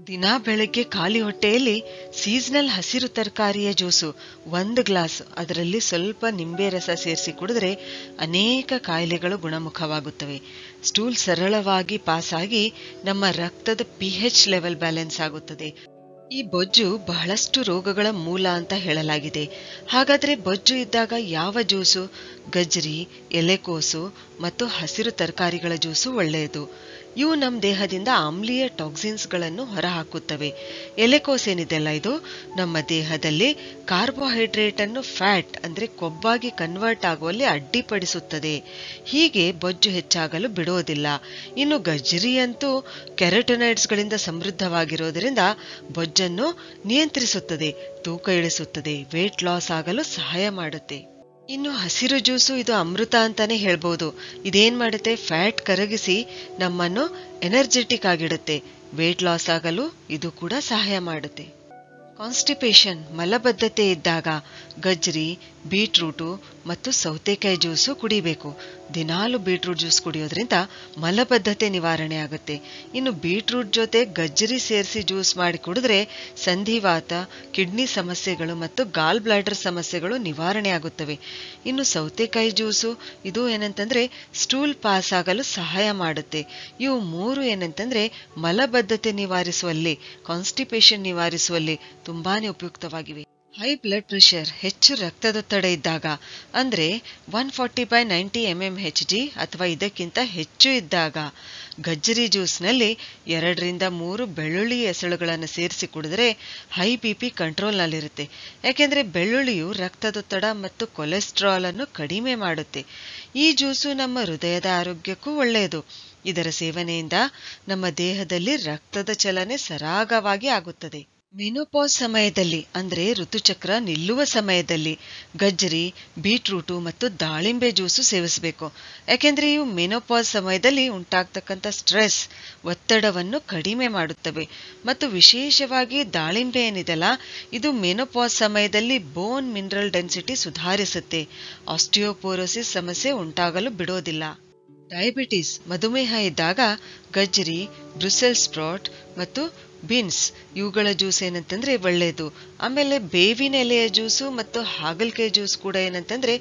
ದಿನಾ ಬೆಳಗ್ಗೆ ಖಾಲಿ ಹೊಟ್ಟೆಯಲ್ಲಿ ಸೀಸನಲ್ ಹಸಿರು ತರಕಾರಿಯ ಜ್ಯೂಸು 1 ಗ್ಲಾಸ್, ಅದರಲ್ಲಿ ಸ್ವಲ್ಪ ನಿಂಬೆ ರಸ ಸೇರಿಸಿ ಕುಡಿದ್ರೆ ಅನೇಕ ಕಾಯಿಲೆಗಳು ಗುಣಮುಖವಾಗುತ್ತವೆ. ಸ್ಟೂಲ್ ಸರಳವಾಗಿ ಪಾಸ್ ಆಗಿ ನಮ್ಮ ರಕ್ತದ pH ಲೆವೆಲ್ ಬ್ಯಾಲೆನ್ಸ್ ಆಗುತ್ತದೆ. ಈ ಬೊಜ್ಜು ಬಹಳಷ್ಟು ರೋಗಗಳ ಮೂಲ ಅಂತ ಹೇಳಲಾಗಿದೆ. ಹಾಗಾದ್ರೆ ಬೊಜ್ಜು ಇದ್ದಾಗ ಯಾವ ಜ್ಯೂಸು? ಗಜ್ಜರಿ, ಎಲೆಕೋಸು ಮತ್ತು ಹಸಿರು ತರಕಾರಿಗಳ ಜ್ಯೂಸು ಒಳ್ಳೆಯದು. ಇವು ನಮ್ಮ ದೇಹದಿಂದ ಆಮ್ಲೀಯ ಟಾಕ್ಸಿನ್ಸ್ಗಳನ್ನು ಹೊರಹಾಕುತ್ತವೆ. ಎಲೆಕೋಸೇನಿದೆಲ್ಲ ಇದು ನಮ್ಮ ದೇಹದಲ್ಲಿ ಕಾರ್ಬೋಹೈಡ್ರೇಟ್ ಅನ್ನು ಫ್ಯಾಟ್ ಅಂದ್ರೆ ಕೊಬ್ಬಾಗಿ ಕನ್ವರ್ಟ್ ಆಗುವಲ್ಲಿ ಅಡ್ಡಿಪಡಿಸುತ್ತದೆ. ಹೀಗೆ ಬೊಜ್ಜು ಹೆಚ್ಚಾಗಲು ಬಿಡೋದಿಲ್ಲ. ಇನ್ನು ಗಜ್ಜರಿ ಅಂತೂ ಕೆರಟೊನೈಡ್ಸ್ಗಳಿಂದ ಸಮೃದ್ಧವಾಗಿರೋದ್ರಿಂದ ಬೊಜ್ಜನ್ನು ನಿಯಂತ್ರಿಸುತ್ತದೆ, ತೂಕ ಇಳಿಸುತ್ತದೆ, ವೇಟ್ ಲಾಸ್ ಆಗಲು ಸಹಾಯ ಮಾಡುತ್ತೆ. ಇನ್ನು ಹಸಿರು ಜ್ಯೂಸು ಇದು ಅಮೃತ ಅಂತಾನೆ ಹೇಳ್ಬೋದು. ಇದೇನ್ ಮಾಡುತ್ತೆ? ಫ್ಯಾಟ್ ಕರಗಿಸಿ ನಮ್ಮನ್ನು ಎನರ್ಜೆಟಿಕ್ ಆಗಿಡುತ್ತೆ. ವೇಟ್ ಲಾಸ್ ಆಗಲು ಇದು ಕೂಡ ಸಹಾಯ ಮಾಡುತ್ತೆ. ಕಾನ್ಸ್ಟಿಪೇಷನ್ ಮಲಬದ್ಧತೆ ಇದ್ದಾಗ ಗಜ್ಜರಿ, ಬೀಟ್ರೂಟು ಮತ್ತು ಸೌತೆಕಾಯಿ ಜ್ಯೂಸು ಕುಡಿಬೇಕು. ದಿನಾಲು ಬೀಟ್ರೂಟ್ ಜ್ಯೂಸ್ ಕುಡಿಯೋದ್ರಿಂದ ಮಲಬದ್ಧತೆ ನಿವಾರಣೆ ಆಗುತ್ತೆ. ಇನ್ನು ಬೀಟ್ರೂಟ್ ಜೊತೆ ಗಜ್ಜರಿ ಸೇರಿಸಿ ಜ್ಯೂಸ್ ಮಾಡಿ ಕುಡಿದ್ರೆ ಸಂಧಿವಾತ, ಕಿಡ್ನಿ ಸಮಸ್ಯೆಗಳು ಮತ್ತು ಗಾಲ್ ಬ್ಲಾಡರ್ ಸಮಸ್ಯೆಗಳು ನಿವಾರಣೆ ಆಗುತ್ತವೆ. ಇನ್ನು ಸೌತೆಕಾಯಿ ಜ್ಯೂಸು ಇದು ಏನಂತಂದ್ರೆ ಸ್ಟೂಲ್ ಪಾಸ್ ಆಗಲು ಸಹಾಯ ಮಾಡುತ್ತೆ. ಇವು 3 ಏನಂತಂದ್ರೆ ಮಲಬದ್ಧತೆ ನಿವಾರಿಸುವಲ್ಲಿ, ಕಾನ್ಸ್ಟಿಪೇಷನ್ ನಿವಾರಿಸುವಲ್ಲಿ ತುಂಬಾನೇ ಉಪಯುಕ್ತವಾಗಿವೆ. ಹೈ ಬ್ಲಡ್ ಪ್ರೆಷರ್, ಹೆಚ್ಚು ರಕ್ತದೊತ್ತಡ ಇದ್ದಾಗ ಅಂದ್ರೆ 140/90 mmHg ಅಥವಾ ಇದಕ್ಕಿಂತ ಹೆಚ್ಚು ಇದ್ದಾಗ ಗಜ್ಜರಿ ಜ್ಯೂಸ್ನಲ್ಲಿ 2 ರಿಂದ 3 ಬೆಳ್ಳುಳ್ಳಿ ಎಸಳುಗಳನ್ನು ಸೇರಿಸಿ ಕುಡಿದ್ರೆ ಹೈ BP ಕಂಟ್ರೋಲ್ನಲ್ಲಿರುತ್ತೆ. ಯಾಕೆಂದ್ರೆ ಬೆಳ್ಳುಳ್ಳಿಯು ರಕ್ತದೊತ್ತಡ ಮತ್ತು ಕೊಲೆಸ್ಟ್ರಾಲ್ ಅನ್ನು ಕಡಿಮೆ ಮಾಡುತ್ತೆ. ಈ ಜ್ಯೂಸು ನಮ್ಮ ಹೃದಯದ ಆರೋಗ್ಯಕ್ಕೂ ಒಳ್ಳೆಯದು. ಇದರ ಸೇವನೆಯಿಂದ ನಮ್ಮ ದೇಹದಲ್ಲಿ ರಕ್ತದ ಚಲನೆ ಸರಾಗವಾಗಿ ಆಗುತ್ತದೆ. ಮೆನೋಪಾಸ್ ಸಮಯದಲ್ಲಿ ಅಂದ್ರೆ ಋತುಚಕ್ರ ನಿಲ್ಲುವ ಸಮಯದಲ್ಲಿ ಗಜ್ಜರಿ, ಬೀಟ್ರೂಟು ಮತ್ತು ದಾಳಿಂಬೆ ಜ್ಯೂಸು ಸೇವಿಸಬೇಕು. ಯಾಕೆಂದ್ರೆ ಇವು ಮೆನೋಪಾಸ್ ಸಮಯದಲ್ಲಿ ಉಂಟಾಗ್ತಕ್ಕಂಥ ಸ್ಟ್ರೆಸ್, ಒತ್ತಡವನ್ನು ಕಡಿಮೆ ಮಾಡುತ್ತವೆ. ಮತ್ತು ವಿಶೇಷವಾಗಿ ದಾಳಿಂಬೆ ಏನಿದೆಲ್ಲ ಇದು ಮೆನೋಪಾಸ್ ಸಮಯದಲ್ಲಿ ಬೋನ್ ಮಿನರಲ್ ಡೆನ್ಸಿಟಿ ಸುಧಾರಿಸುತ್ತೆ. ಆಸ್ಟಿಯೋಪೋರೋಸಿಸ್ ಸಮಸ್ಯೆ ಉಂಟಾಗಲು ಬಿಡೋದಿಲ್ಲ. ಡಯಾಬಿಟಿಸ್ ಮಧುಮೇಹ ಇದ್ದಾಗ ಗಜ್ಜರಿ, ಬ್ರುಸೆಲ್ ಸ್ಪ್ರೌಟ್ ಮತ್ತು ಬೀನ್ಸ್ ಇವುಗಳ ಜ್ಯೂಸ್ ಏನಂತಂದ್ರೆ ಒಳ್ಳೆಯದು. ಆಮೇಲೆ ಬೇವಿನ ಎಲೆಯ ಜ್ಯೂಸು ಮತ್ತು ಹಾಗಲಕಾಯಿ ಜ್ಯೂಸ್ ಕೂಡ ಏನಂತಂದ್ರೆ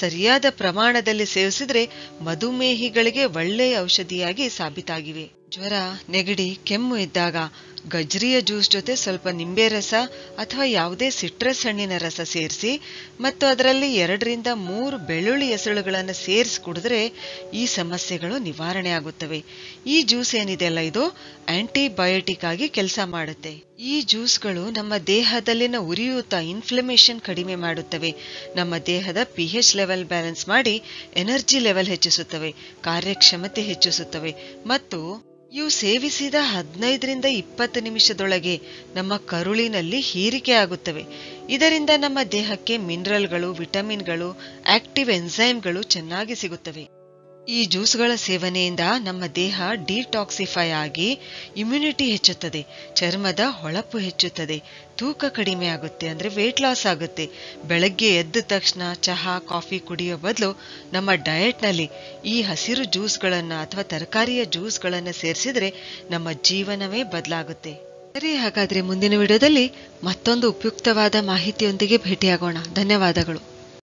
ಸರಿಯಾದ ಪ್ರಮಾಣದಲ್ಲಿ ಸೇವಿಸಿದ್ರೆ ಮಧುಮೇಹಿಗಳಿಗೆ ಒಳ್ಳೆಯ ಔಷಧಿಯಾಗಿ ಸಾಬೀತಾಗಿವೆ. ಜ್ವರ, ನೆಗಡಿ, ಕೆಮ್ಮು ಇದ್ದಾಗ ಗಜ್ಜರಿಯ ಜ್ಯೂಸ್ ಜೊತೆ ಸ್ವಲ್ಪ ನಿಂಬೆ ರಸ ಅಥವಾ ಯಾವುದೇ ಸಿಟ್ರಸ್ ಹಣ್ಣಿನ ರಸ ಸೇರಿಸಿ ಮತ್ತು ಅದರಲ್ಲಿ 2 ರಿಂದ 3 ಬೆಳ್ಳುಳ್ಳಿ ಎಸಳುಗಳನ್ನು ಸೇರಿಸಿ ಕುಡಿದ್ರೆ ಈ ಸಮಸ್ಯೆಗಳು ನಿವಾರಣೆ ಆಗುತ್ತವೆ. ಈ ಜ್ಯೂಸ್ ಏನಿದೆಯಲ್ಲ ಇದು ಆಂಟಿಬಯೋಟಿಕ್ ಆಗಿ ಕೆಲಸ ಮಾಡುತ್ತೆ. ಈ ಜ್ಯೂಸ್ಗಳು ನಮ್ಮ ದೇಹದಲ್ಲಿನ ಉರಿಯೂತ, ಇನ್ಫ್ಲಮೇಷನ್ ಕಡಿಮೆ ಮಾಡುತ್ತವೆ. ನಮ್ಮ ದೇಹದ pH ಲೆವೆಲ್ ಬ್ಯಾಲೆನ್ಸ್ ಮಾಡಿ ಎನರ್ಜಿ ಲೆವೆಲ್ ಹೆಚ್ಚಿಸುತ್ತವೆ, ಕಾರ್ಯಕ್ಷಮತೆ ಹೆಚ್ಚಿಸುತ್ತವೆ ಮತ್ತು ಇವು ಸೇವಿಸಿದ 15 ರಿಂದ 20 ನಿಮಿಷದೊಳಗೆ ನಮ್ಮ ಕರುಳಿನಲ್ಲಿ ಹೀರಿಕೆ ಆಗುತ್ತವೆ. ಇದರಿಂದ ನಮ್ಮ ದೇಹಕ್ಕೆ ಮಿನರಲ್ಗಳು, ವಿಟಮಿನ್ಗಳು, ಆಕ್ಟಿವ್ ಎನ್ಸೈಮ್ಗಳು ಚೆನ್ನಾಗಿ ಸಿಗುತ್ತವೆ. ಈ ಜ್ಯೂಸ್ಗಳ ಸೇವನೆಯಿಂದ ನಮ್ಮ ದೇಹ ಡಿಟಾಕ್ಸಿಫೈ ಆಗಿ ಇಮ್ಯುನಿಟಿ ಹೆಚ್ಚುತ್ತದೆ, ಚರ್ಮದ ಹೊಳಪು ಹೆಚ್ಚುತ್ತದೆ, ತೂಕ ಕಡಿಮೆ ಆಗುತ್ತೆ ಅಂದ್ರೆ ವೇಟ್ ಲಾಸ್ ಆಗುತ್ತೆ. ಬೆಳಗ್ಗೆ ಎದ್ದ ತಕ್ಷಣ ಚಹಾ, ಕಾಫಿ ಕುಡಿಯೋ ಬದಲು ನಮ್ಮ ಡಯಟ್ನಲ್ಲಿ ಈ ಹಸಿರು ಜ್ಯೂಸ್ಗಳನ್ನ ಅಥವಾ ತರಕಾರಿಯ ಜ್ಯೂಸ್ಗಳನ್ನ ಸೇರಿಸಿದ್ರೆ ನಮ್ಮ ಜೀವನವೇ ಬದಲಾಗುತ್ತೆ. ಸರಿ, ಹಾಗಾದ್ರೆ ಮುಂದಿನ ವಿಡಿಯೋದಲ್ಲಿ ಮತ್ತೊಂದು ಉಪಯುಕ್ತವಾದ ಮಾಹಿತಿಯೊಂದಿಗೆ ಭೇಟಿಯಾಗೋಣ. ಧನ್ಯವಾದಗಳು.